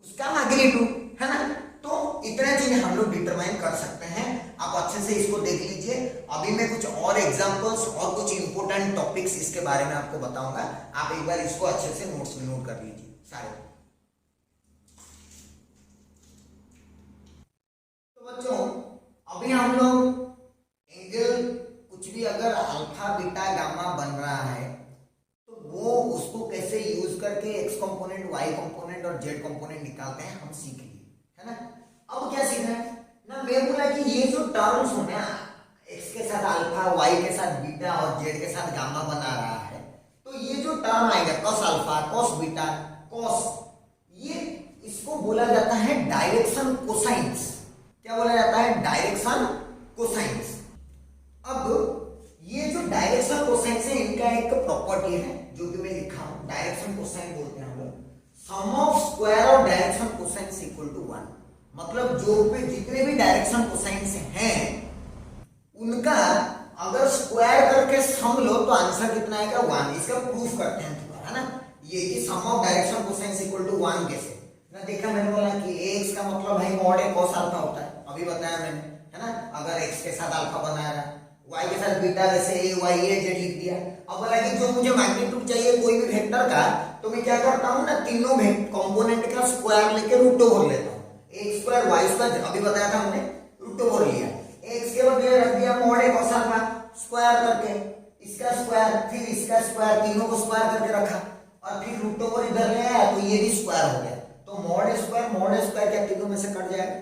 उसका मैग्नीट्यूड, है ना। तो इतना चीज हम लोग डिटरमाइन कर सकते हैं। आप अच्छे से इसको देख लीजिए। अभी मैं कुछ और एग्जांपल्स और कुछ इंपोर्टेंट टॉपिक्स इसके बारे में आपको बताऊंगा। आप एक बार इसको अच्छे से नोट्स में नोट कर लीजिए सारे। तो बच्चों अभी हम लोग एंगल कुछ भी अगर अल्फा बीटा गामा बन रहा है तो वो उसको कैसे यूज करके एक्स कंपोनेंट, वाई कंपोनेंट और जेड कंपोनेंट निकालते हैं हम सीख लिए, है ना। अब क्या सीखना है ना, मैं बोला कि ये जो टर्म्स हो ना, एक्स के साथ अल्फा, वाई के साथ बीटा और जेड के साथ गामा बना रहा है, तो ये जो टर्म आएगा cos alpha, cos beta, cos, ये इसको बोला जाता है डायरेक्शन कोसाइंस। क्या बोला जाता है, डायरेक्शन कोसाइंस। अब ये जो डायरेक्शन कोसाइंस है इनका एक प्रॉपर्टी है जो कि मैं लिखा हूं, डायरेक्शन कोसाइन बोलते हैं हम लोग। Sum of square of direction cosines equal to 1। मतलब जो पे जितने भी डायरेक्शन कोसाइंस हैं उनका अगर स्क्वायर करके सम लो तो आंसर कितना आएगा 1। इसका प्रूफ करते हैं थोड़ा, है ना। ये कि sum of direction cosines equal to 1 कैसे ना देखा मैंने बोला कि x का मतलब भाई मॉड ए cos अल्फा होता है, अभी बताया मैंने, है ना। अगर x के साथ अल्फा बनाया, y के साथ बीटा, वैसे a y a z लिख दिया। अब बोला कि जो मुझे मैग्नीट्यूड चाहिए कोई भी वेक्टर का, तो मैं क्या करता हूँ ना, तीनों कंपोनेंट का स्क्वायर लेके रूट ओवर लेता हूँ। x स्क्वायर y स्क्वायर अभी बताया था हमने, रूट ओवर लिया। x के बदले रख दिया मॉड ए cos अल्फा स्क्वायर करके, इसका स्क्वायर फिर इसका स्क्वायर, तीनों को स्क्वायर करके रखा और फिर रूट ओवर इधर ले आया तो ये भी स्क्वायर हो गया। तो मॉड स्क्वायर क्या तीनों में से कट जाएगा,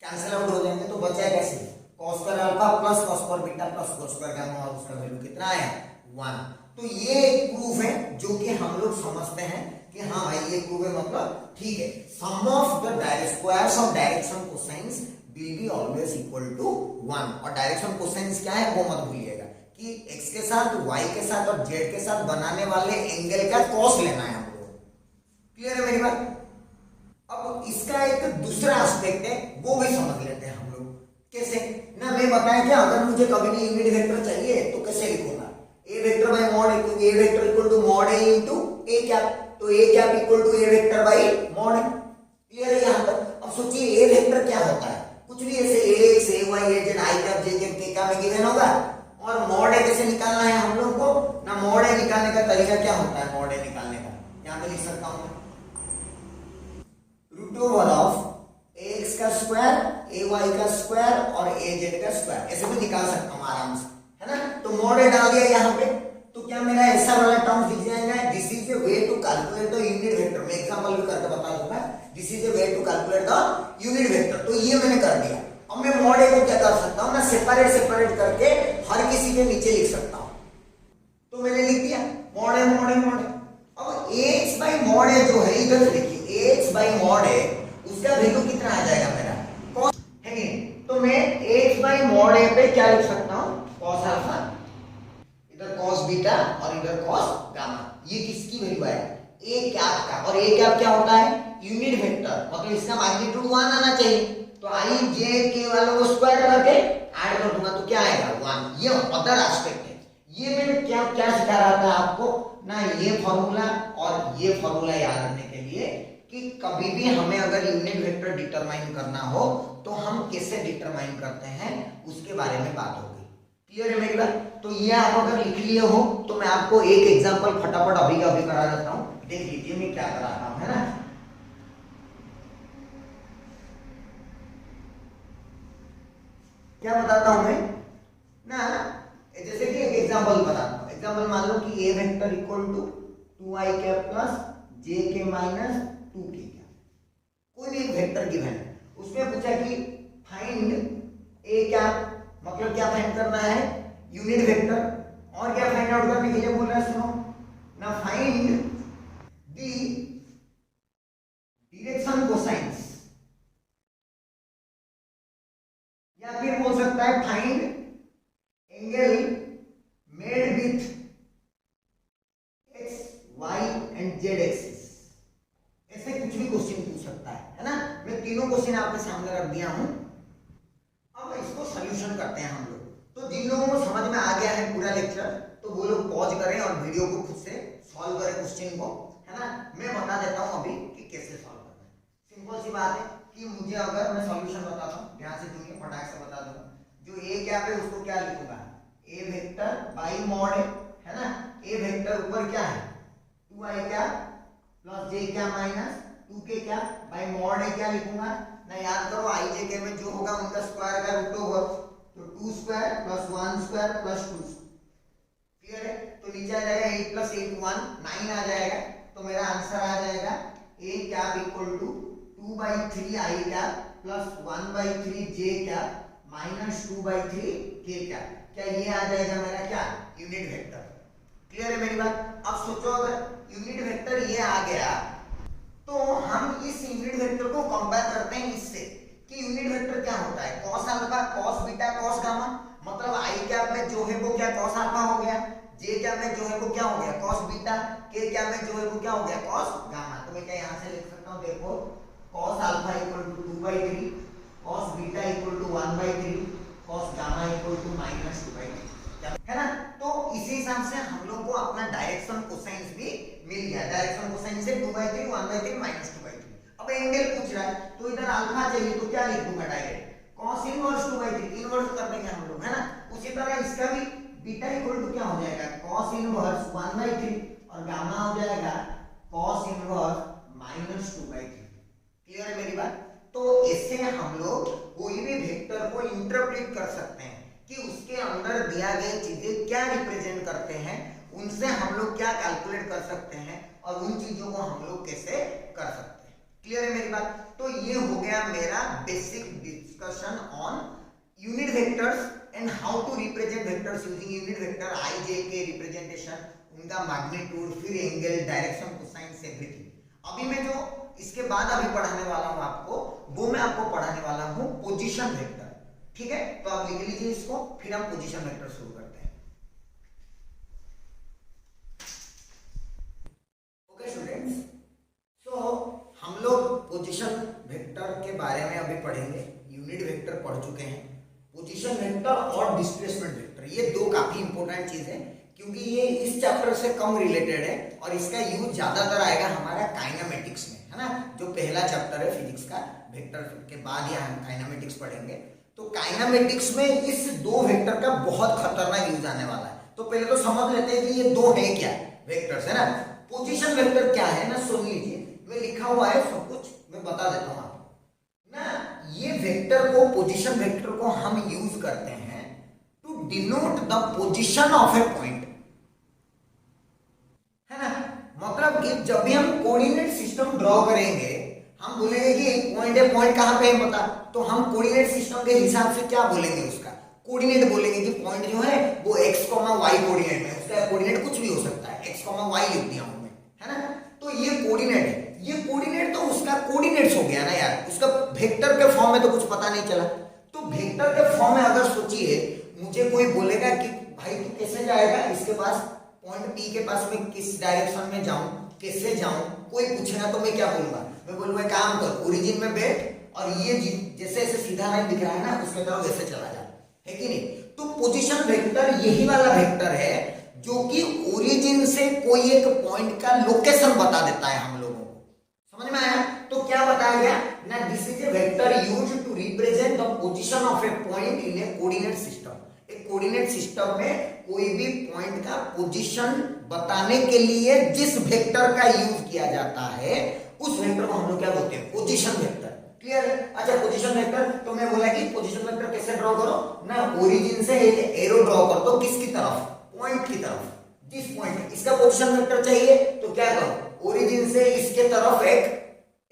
कैंसिल आउट हो जाएंगे, तो बचा कैसे cos square alpha plus cos square beta plus cos square gamma, और उसका वैल्यू कितना आया 1। तो ये एक प्रूफ है जो कि हम लोग समझते हैं कि हाँ भाई ये प्रूफ है, मतलब ठीक है। Sum of the squares of direction cosines will be always equal to 1। और डायरेक्शन कोसाइंस क्या है वो मत भूलिएगा कि x के साथ y के साथ और z के साथ बनाने वाले एंगल का cos लेना है हम लोग। क्लियर है मेरी बात। अब इसका एक दूसरा एस्पेक्ट है, वो भी समझ लेते हैं हम लोग। कैसे ना, मैं बताया कि अगर मुझे कभी भी यूनिट वेक्टर चाहिए तो कैसे लिखूंगा, a vector by mod A, क्योंकि a vector equal to mod A into a cap, तो a cap equal to a vector by mod A. Clear है यहां तक। अब सोचिए a वेक्टर क्या होता है, कुछ भी ऐसे ax ay az i cap j cap k cap में गिवन होगा। और मॉड ए कैसे निकालना है हम लोग को ना, मॉड ए निकालने का तरीका क्या होता है, मॉड ए निकालने का यहां पे लिख सकता हूं रूट ओवर ऑफ ax का स्क्वायर ay का स्क्वायर और az का स्क्वायर, ऐसे भी निकाल सकता हूं आराम से, है ना। तो मॉड ए डाल दिया यहां पे, तो क्या मेरा ऐसा वाला टर्म दिख जाएगा, this is the way to calculate the unit vector. मैं एग्जांपल भी करके बता दूंगा, this is the way to calculate the unit vector. तो ये मैंने कर दिया। अब मैं मॉड ए को क्या कर सकता हूं ना, सेपरेट करके हर किसी के नीचे लिख सकता हूं। तो मैंने लिख दिया mod A mod A mod ए। अब ax बाय मॉड ए जो है, इधर से देखिए ax बाय मॉड ए, उसका वैल्यू कितना आ जाएगा मेरा cos है नहीं। तो मैं ax बाय मॉड ए पे क्या लिख सकता हूं, cos अल्फा, इधर cos बीटा और इधर cos गामा। ये किसकी वैल्यू है, a कैप का। और a कैप क्या होता है, यूनिट वेक्टर, मतलब इसका मैग्नीट्यूड 1 आना चाहिए। तो i j k वालों को स्क्वायर करके ऐड कर दूंगा तो क्या आएगा 1। ये अदर एस्पेक्ट है। ये मैंने क्या सिखा रहा था आपको ना, ये फॉर्मूला और ये फॉर्मूला याद रखने के लिए कि कभी भी हमें अगर यूनिट वेक्टर डिटरमाइन करना हो तो हम कैसे डिटरमाइन करते हैं उसके बारे में बात होगी। क्लियर है मेरी बात। तो ये आप अगर लिख लिए हो तो मैं आपको एक एग्जांपल फटाफट अभी का अभी करा देता हूं, देख लीजिए मैं क्या कराता हूं, है ना। क्या बताता हूं मैं ना, जैसे कि एक एग्जांपल बताता हूं। एग्जांपल मान लो कि a vector equal to 2i cap plus jk minus 2k cap, कोई भी एक वेक्टर गिवन है। उसमें पूछा कि फाइंड a कैप, मतलब क्या फाइंड करना है, यूनिट वेक्टर। और क्या फाइंड आउट करने के लिए बोल रहा है, सुनो ना, फाइंड द डायरेक्शन कोसाइंस, या फिर बोल सकता है find angle made with x y and z axis. ऐसे कुछ भी क्वेश्चन पूछ सकता है ना। मैं तीनों क्वेश्चन आपके सामने रख दिया हूं। अब इसको सॉल्यूशन करते हैं हम लोग। तो जिन लोगों को समझ में आ गया है पूरा लेक्चर, तो वो लोग पॉज करें और वीडियो को खुद से सॉल्व करें क्वेश्चन को, है ना। मैं बता देता हूं अभी कि कैसे सॉल्व करना है। सिंपल सी बात है कि मुझे अगर मैं सॉल्यूशन बताता हूं, ध्यान से सुनिए, फटाक से बता दूंगा। जो a कैप है उसको क्या लिखूंगा, a वेक्टर बाय मॉड है ना। a वेक्टर ऊपर क्या है 2i cap plus j cap minus 2k cap by mod क्या लिखूंगा ना, याद करो i j k में जो होगा उनका स्क्वायर का रूट ओवर, तो 2 square plus 1 square plus 2। Clear है। तो नीचे आ जाएगा 8 प्लस 8 1 9 आ जाएगा। तो मेरा आंसर आ जाएगा a cap equal to 2/3 i cap plus 1/3 j cap minus 2/3 k cap. क्या ये आ जाएगा मेरा क्या, यूनिट वेक्टर। क्लियर है मेरी बात। अब सोचो अगर यूनिट वेक्टर ये आ गया तो हम इस यूनिट वेक्टर को कंपेयर करते हैं इससे कि यूनिट वेक्टर क्या होता है, cos alpha cos beta cos gamma. मतलब i कैप में जो है वो क्या cos अल्फा हो गया, j कैप में जो है वो क्या हो गया cos बीटा, k कैप में जो है वो क्या हो गया cos गामा। तो मैं क्या यहां से लिख सकता हूं, देखो cos alpha equal to 2/3, cos beta equal to 1/3, cos gamma equal to -2/3, है ना। तो इसी हिसाब से हम लोग को अपना डायरेक्शन कोसाइंस भी मिल गया। डायरेक्शन कोसाइंस से 2/3 1/3 -2/3। अब एंगल दिया गए चीजें क्या रिप्रेजेंट करते हैं, उनसे हम लोग क्या कैलकुलेट कर सकते हैं और उन चीजों को हम लोग कैसे कर सकते हैं। क्लियर है मेरी बात? तो ये हो गया मेरा basic discussion on unit vectors and how to represent vectors using unit vector, I J K representation, उनका मैग्नीट्यूड, फिर एंगल, डायरेक्शन, कोसाइन, एवरीथिंग। अभी मैं जो इसके बाद अभी पढ़ाने वाला हूं आपको, वो मैं आपको पढ़ाने वाला हूं पोजीशन वेक्टर। ठीक है, तो आप लिख लीजिए इसको, फिर हम पोजीशन वेक्टर शुरू करते हैं। ओके स्टूडेंट्स, तो हम लोग पोजीशन वेक्टर के बारे में अभी पढ़ेंगे। यूनिट वेक्टर पढ़ चुके हैं, पोजीशन वेक्टर और डिस्प्लेसमेंट वेक्टर, ये दो काफी इंपॉर्टेंट चीज है, क्योंकि ये इस चैप्टर से कम रिलेटेड है और इसका यूज ज्यादातर आएगा हमारा काइनेमेटिक्स में, है ना, जो पहला चैप्टर है फिजिक्स का। वेक्टर के बाद ही हम काइनेमेटिक्स पढ़ेंगे। तो काइनेमेटिक्स में इस दो वेक्टर का बहुत खतरनाक यूज आने वाला है। तो पहले तो समझ लेते हैं कि ये दो है क्या, वेक्टर्स, है ना। पोजीशन वेक्टर क्या है ना, सुन लीजिए, मैं लिखा हुआ है सब कुछ, मैं बता देता हूं आपको ना। ये वेक्टर को, पोजीशन वेक्टर को हम यूज करते हैं to denote the position of a point, है ना। मतलब कि जब भी हम कोऑर्डिनेट सिस्टम ड्रॉ करेंगे, हम बोलेंगे कि एक पॉइंट है, पॉइंट कहां पे है पता, तो हम कोऑर्डिनेट सिस्टम के हिसाब से क्या बोलेंगे, उसका कोऑर्डिनेट बोलेंगे कि पॉइंट जो है वो x, y कोऑर्डिनेट में, उसका कोऑर्डिनेट कुछ भी हो सकता है, x, y लिख दिया हमने, है ना। तो ये कोऑर्डिनेट है, ये कोऑर्डिनेट तो उसका कोऑर्डिनेट्स हो गया ना यार, उसका वेक्टर के फॉर्म में तो कुछ पता नहीं चला। तो वेक्टर के फॉर्म में अगर सोचिए, मुझे कोई बोलेगा कि भाई तू कैसे जाएगा इसके पास, पॉइंट P के पास में किस डायरेक्शन में जाऊं, कैसे जाऊं, कोई पूछेगा तो मैं क्या बोलूंगा, मैं बोलूंगा काम कर, ओरिजिन में बैठ और ये जैसे ऐसे सीधा लाइन दिख रहा है ना, उसके तरफ वैसे चला जा, है कि नहीं। तो पोजीशन वेक्टर यही वाला वेक्टर है जो कि ओरिजिन से कोई एक पॉइंट का लोकेशन बता देता है हम लोगों को, समझ में आया। तो क्या बताया गया ना, this is a vector used to represent the position of a point in a coordinate system. एक कोऑर्डिनेट सिस्टम में कोई भी पॉइंट का पोजीशन बताने के लिए जिस वेक्टर का यूज किया जाता है, उस वेक्टर को हम लोग क्या बोलते हैं, पोजीशन वेक्टर। क्लियर है? अच्छा, पोजीशन वेक्टर, तो मैं बोला कि पोजीशन वेक्टर कैसे ड्रॉ करो ना, ओरिजिन से एक एरो ड्रॉ कर दो, किसकी तरफ, पॉइंट की तरफ, जिस पॉइंट इसका पोजीशन वेक्टर चाहिए तो क्या करो, ओरिजिन से इसके तरफ एक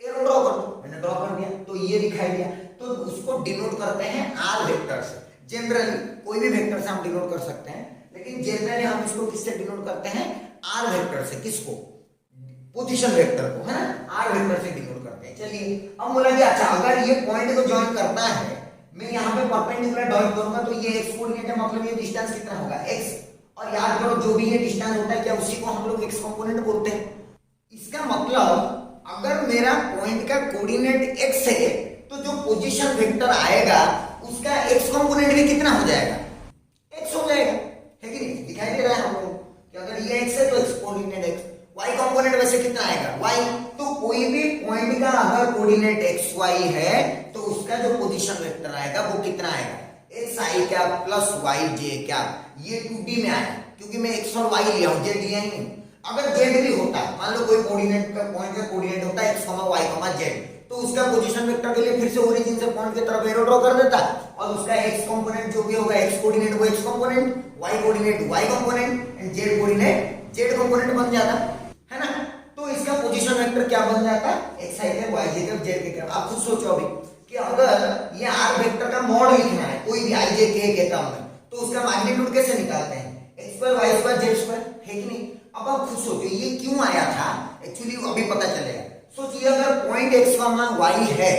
एरो ड्रॉ कर दो, मैंने ड्रॉ कर दिया, तो ये दिखाई दिया, तो उसको डिनोट करते हैं आर वेक्टर से। जनरली कोई भी वेक्टर से हम डिनोट कर सकते हैं, लेकिन जनरली हम इसको किससे डिनोट करते हैं, आर वेक्टर से। किसको, पोजीशन वेक्टर को, है ना, आर वेक्टर से डिनोट करते हैं। चलिए अब बोला कि अच्छा, अगर ये पॉइंट को ज्वाइन करता है, मैं यहाँ पे परपेंडिकुलर ड्रॉ करूंगा, तो ये x कोऑर्डिनेट है, मतलब ये डिस्टेंस कितना होगा, x। और याद करो, जो भी ये डिस्टेंस होता है क्या, उसी को हम लोग x कंपोनेंट बोलते हैं। इसका मतलब अगर मेरा पॉइंट का कोऑर्डिनेट x है, तो जो पोजीशन वेक्टर आएगा उसका x कंपोनेंट भी कितना हो जाएगा, x हो जाएगा, है कि नहीं। दिखाई दे रहा है हम लोग कि अगर ये x है तो x coordinate x, y component वैसे कितना आएगा, y। तो कोई भी पॉइंट का अगर कोऑर्डिनेट x y है, तो उसका जो पोजीशन वेक्टर आएगा वो कितना आएगा, x i क्या प्लस y j क्या। ये 2D में आया क्योंकि मैं x और y लिया हूं, z लिया ही नहीं। अगर z भी होता, मान लो कोई कोऑर्डिनेट का पॉइंट का कोऑर्डिनेट होता है x, y, z, तो उसका पोजीशन वेक्टर के लिए फिर से ओरिजिन से पॉइंट की तरफ एरो ड्रॉ कर देता, और उसका x कंपोनेंट जो भी होगा, x कोऑर्डिनेट वो x component, y coordinate y component and z coordinate z component बन जाता, है ना। तो इसका पोजीशन वेक्टर क्या बन जाता, x i के, y j के, z के। आप खुद सोचो अभी कि अगर ये r वेक्टर का मॉड लिखना है कोई भी i j k के टर्म में, तो उसका मैग्नीट्यूड कैसे निकालते हैं, x square y square z square, है कि नहीं। अब आप खुद सोचो ये क्यों आया था, एक्चुअली अभी पता चलेगा। सोचिए अगर पॉइंट x, y है,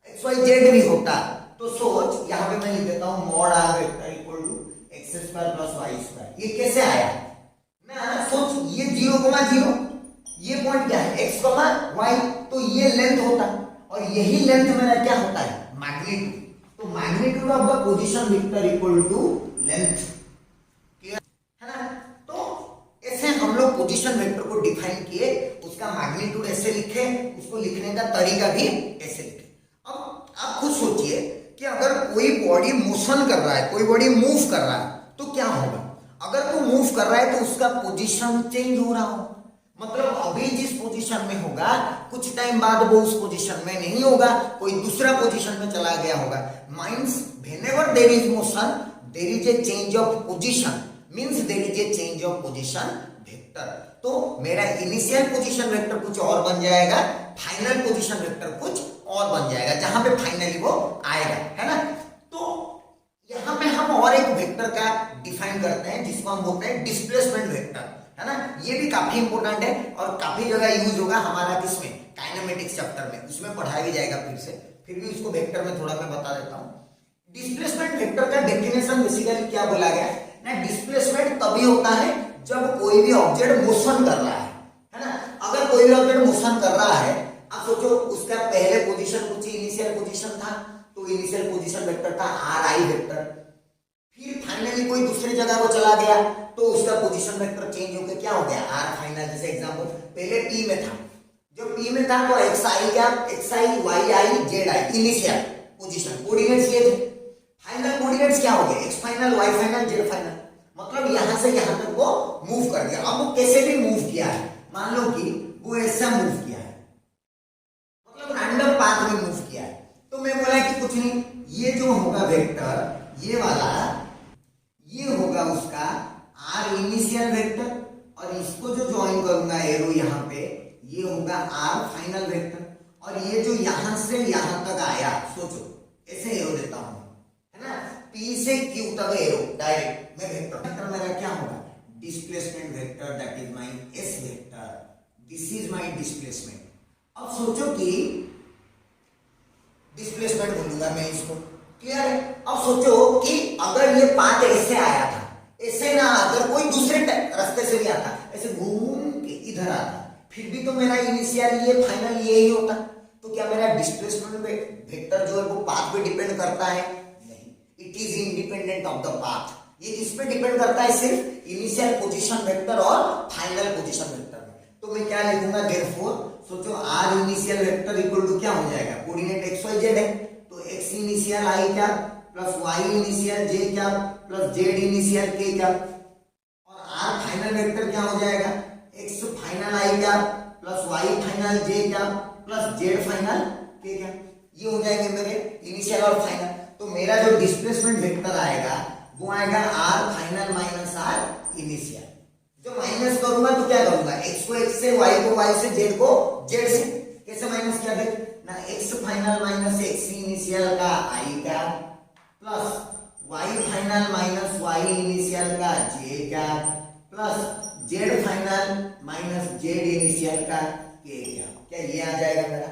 x y z भी होता, तो सोच यहाँ पे मैं लिख देता हूँ mod r vector equal to x square plus y square. ये कैसे आया ना, सोच ये 0,0, ये पॉइंट क्या है x, y, तो ये लेंथ होता, और यही लेंथ मेरा क्या होता है, मैग्नीट्यूड। तो magnitude of the position vector equal to length, है ना। तो ऐसे हम लोग पोजीशन वेक्टर को डिफाइन किए, उसका मैग्नीट्यूड ऐसे लिखे, उसको लिखने का तरीका भी ऐसे लिखे। अब आप खुद सोचिए कि अगर कोई बॉडी मोशन कर रहा है, कोई बॉडी मूव कर रहा है, तो क्या होगा, अगर वो मूव कर रहा है तो उसका पोजीशन चेंज हो रहा हो, मतलब अभी जिस पोजीशन में होगा कुछ टाइम बाद वो उस पोजीशन में नहीं होगा, कोई दूसरा पोजीशन में चला गया होगा। Means whenever there is motion there is a change of position means there is a change of position vector. तो मेरा इनिशियल पोजीशन वेक्टर कुछ और बन जाएगा, फाइनल पोजीशन वेक्टर कुछ और बन जाएगा, जहां पे फाइनली वो आएगा, है ना। तो यहां पे हम और एक वेक्टर का डिफाइन करते हैं जिसको हम बोलते हैं डिस्प्लेसमेंट वेक्टर, है ना। ये भी काफी इंपॉर्टेंट है और काफी जगह यूज होगा हमारा किसमें, काइनेमेटिक्स चैप्टर में, उसमें पढ़ाया भी जाएगा फिर भी उसको वेक्टर में थोड़ा मैं बता देता हूँ। डिस्प्लेसमेंट वेक्टर का डेफिनेशन बेसिकली क्या बोला गया ना, डिस्प्लेसमेंट तभी होता है जब कोई भी ऑब्जेक्ट मोशन कर रहा है ना। अगर कोई भी ऑब्जेक्ट मोशन कर रहा है, अब सोचो उसका पहले पोजीशन कुछ इनिशियल पोजीशन था, तो इनिशियल पोजीशन वेक्टर था आर आई वेक्टर, फिर फाइनली कोई दूसरी जगह को चला गया तो उसका पोजीशन वेक्टर चेंज होकर क्या हो गया आर फाइनल। जैसे एग्जांपल पहले पी में था, जब पी में था तो एक्स आई क्या, x i y i z i initial position coordinates ये थे, फाइनल कोऑर्डिनेट्स क्या हो गए x final y final z final, मतलब यहां से यहां तक वो मूव कर गया। अब वो कैसे भी मूव किया है, मान लो कि वो ऐसा मूव किया है, मतलब रैंडम पाथ में मूव किया है, तो मैं बोला कि कुछ नहीं, ये जो होगा वेक्टर ये वाला, ये होगा उसका आर इनिशियल वेक्टर, और इसको जो ज्वाइन करूंगा एरो यहाँ पे, ये होगा आर फाइनल वेक्टर, और ये जो यहां से यहां तक आया, सोचो ऐसे एरो देता हूं, है ना, पी से क्यू तक एरो डायरेक्ट मैं वेक्टर मेरा क्या होगा displacement vector, that is my S vector, this is my displacement. अब सोचो कि डिस्प्लेसमेंट बोलूंगा मैं इसको, क्लियर है। अब सोचो कि अगर ये पाथ ऐसे आया था, ऐसे ना अगर कोई दूसरे रास्ते से भी आता, ऐसे घूम के इधर आता, फिर भी तो मेरा इनिशियल ये फाइनल ये ही होता, तो क्या मेरा डिस्प्लेसमेंट वेक्टर जो है वो पाथ पे डिपेंड करता है? नहीं, it is independent of the path. ये किस पे डिपेंड करता है? सिर्फ इनिशियल पोजीशन वेक्टर और फाइनल पोजीशन वेक्टर में। तो मैं क्या लिखूंगा, देयरफॉर सोचो r initial vector equal to क्या हो जाएगा, कोऑर्डिनेट एक्स वाई जेड है, तो एक्स इनिशियल आई क्या प्लस वाई इनिशियल जे क्या प्लस जेड इनिशियल के क्या, और आर फाइनल वेक्टर क्या हो जाएगा, एक्स फाइनल आई क्या प्लस वाई फाइनल जे क्या प्लस जेड फाइनल के क्या। ये हो जाएंगे मेरे इनिशियल और फाइनल। तो मेरा जो डिस्प्लेसमेंट वेक्टर आएगा वो आएगा r final minus r initial. जो माइनस करूंगा तो क्या करूंगा, एक्स को एक्स से, वाई को वाई से, जेड को जेड से। कैसे माइनस किया देख ना, x final minus x initial का आई का plus Y final minus Y initial का जे का plus Z final minus Z initial का के क्या। क्या ये आ जाएगा मेरा,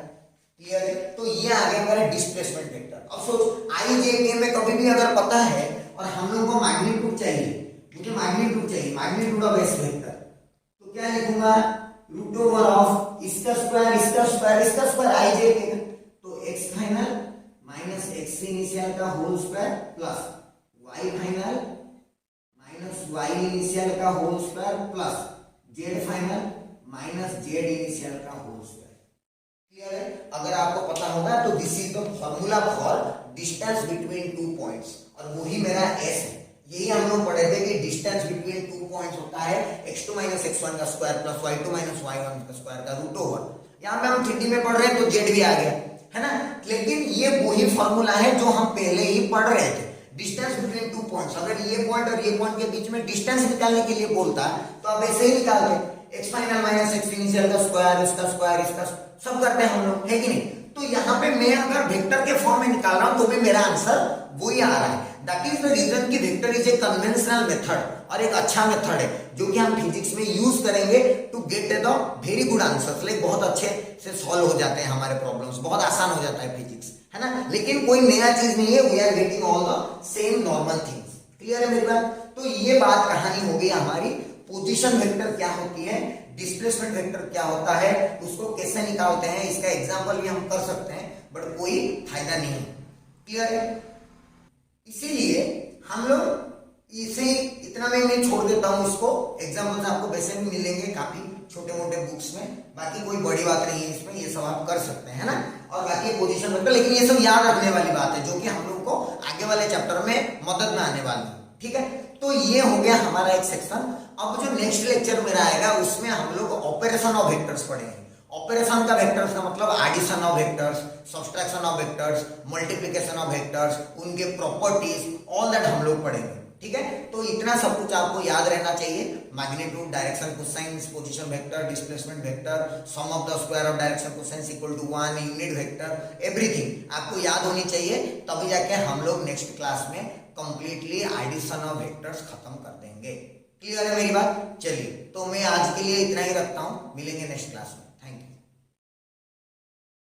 क्लियर है। तो ये आ गया मेरा डिस्प्लेसमेंट वेक्टर। अब सोच आई जे के में कभी भी अगर पता है और हम लोग को मैग्नीट्यूड चाहिए, मुझे मैग्नीट्यूड चाहिए, मैग्नीट्यूड ऑफ एस वेक्टर, तो क्या लिखूंगा, रूट ओवर ऑफ इसका स्क्वायर इसका स्क्वायर इसका स्क्वायर आई जे के, तो X final minus x initial का whole square plus Y final minus Y initial का whole square plus Z final minus Z initial का होल स्क्वायर। क्लियर है। अगर आपको पता होगा तो this is the formula for distance between two points, और वही मेरा एस है। यही हम लोग पढ़े थे कि डिस्टेंस बिटवीन टू पॉइंट्स होता है x2 माइनस x1 का square plus y2 minus y1 का स्क्वायर का रूट ओवर। यहाँ पे हम 3D में पढ़ रहे हैं तो z भी आ गया, है ना। लेकिन ये वही फॉर्मूला है जो हम पहले ही पढ़ रहे थे, डिस्टेंस बिटवीन टू पॉइंट्स। अगर ये पॉइंट और ये पॉइंट के बीच में डिस्टेंस निकालने के लिए बोलता तो आप ऐसे ही निकालते, x final minus x initial का स्क्वायर इसका स्क्वायर इसका सब करते हैं हम लोग, है कि नहीं। तो यहाँ पे मैं अगर वेक्टर के फॉर्म में निकाल रहा हूं तो भी मेरा आंसर वही आ रहा है। दैट इज द रीजन कि vector is a conventional method और एक अच्छा मेथड है जो कि हम फिजिक्स में यूज करेंगे to get the very good answers. Like बहुत अच्छे से सॉल्व हो जाते हैं हमारे प्रॉब्लम्स, बहुत आसान हो जाता है फिजिक्स, है ना। लेकिन कोई नया चीज नहीं है, we are getting all the same normal things. Clear है मेरी बात। तो ये बात कहानी हो गई हमारी, पोजीशन वेक्टर क्या होती है, डिस्प्लेसमेंट वेक्टर क्या होता है, उसको कैसे निकालते हैं, इसका एग्जांपल भी हम कर सकते हैं, बट कोई फायदा नहीं। क्लियर है। इसीलिए हम लोग इसे इतना में मैं छोड़ देता हूं इसको। एग्जांपल्स आपको वैसे भी मिलेंगे काफी छोटे मोटे बुक्स में, बाकी कोई बड़ी बात नहीं है इसमें, ये सब आप कर सकते हैं, है ना। और बाकी पोजीशन वेक्टर, लेकिन ये सब याद रखने वाली बात है जो कि हम लोग को आगे वाले चैप्टर में मदद में आने वाली है, ठीक है। तो ये हो गया हमारा एक सेक्शन। अब जो नेक्स्ट लेक्चर मेरा आएगा उसमें हम लोग ऑपरेशन ऑफ वेक्टर्स पढ़ेंगे। ऑपरेशन का वेक्टर्स का मतलब addition of vectors, subtraction of vectors, multiplication of vectors, उनके प्रॉपर्टीज, ऑल दैट हम लोग पढ़ेंगे। ठीक है, तो इतना सब कुछ आपको याद रहना चाहिए। Magnitude, direction cosines, position vector, displacement vector, sum of the square of direction cosines equal to 1, unit vector, everything आपको याद होनी चाहिए, तभी जाके हम लोग नेक्स्ट क्लास में कंप्लीटली एडिशन ऑफ वेक्टर्स खत्म कर देंगे। क्लियर है मेरी बात? चलिए, तो मैं आज के लिए इतना ही रखता हूं, मिलेंगे नेक्स्ट क्लास में।